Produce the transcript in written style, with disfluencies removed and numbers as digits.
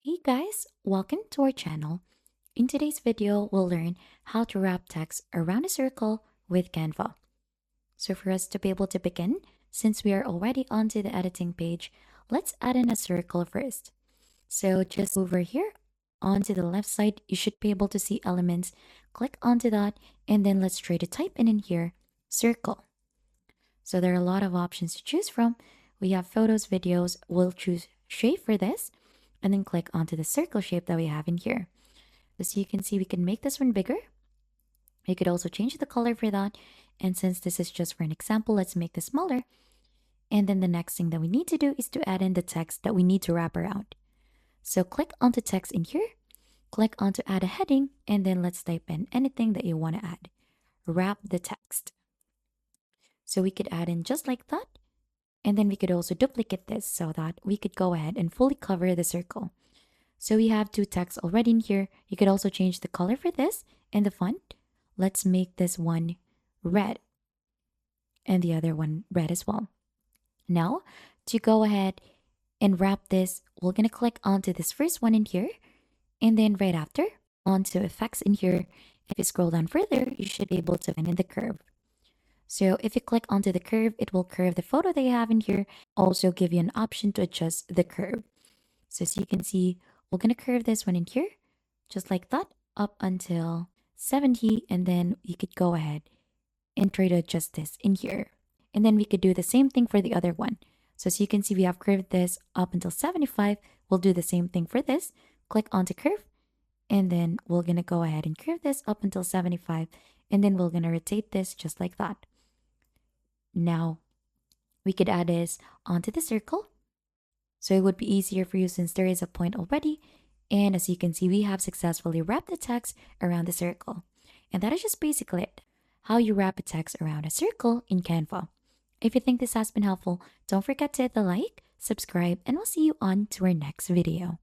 Hey guys, welcome to our channel. In today's video, we'll learn how to wrap text around a circle with Canva. So for us to be able to begin, since we are already onto the editing page, let's add in a circle first. So just over here onto the left side, you should be able to see elements. Click onto that and then let's try to type in here, circle. So there are a lot of options to choose from. We have photos, videos, we'll choose shape for this and then click onto the circle shape that we have in here. As you can see, we can make this one bigger. We could also change the color for that. And since this is just for an example, let's make this smaller. And then the next thing that we need to do is to add in the text that we need to wrap around. So click onto text in here, click onto add a heading, and then let's type in anything that you want to add. Wrap the text. So we could add in just like that. And then we could also duplicate this so that we could go ahead and fully cover the circle. So we have two texts already in here. You could also change the color for this and the font. Let's make this one red and the other one red as well. Now, to go ahead and wrap this, we're going to click onto this first one in here. And then right after, onto effects in here. If you scroll down further, you should be able to find in the curve. So if you click onto the curve, it will curve the photo that you have in here. Also give you an option to adjust the curve. So as you can see, we're going to curve this one in here, just like that, up until 70. And then you could go ahead and try to adjust this in here. And then we could do the same thing for the other one. So as you can see, we have curved this up until 75. We'll do the same thing for this. Click onto curve. And then we're going to go ahead and curve this up until 75. And then we're going to rotate this just like that. Now, we could add this onto the circle. So it would be easier for you since there is a point already. And as you can see, we have successfully wrapped the text around the circle. And that is just basically it. How you wrap a text around a circle in Canva. If you think this has been helpful, don't forget to hit the like, subscribe, and we'll see you on to our next video.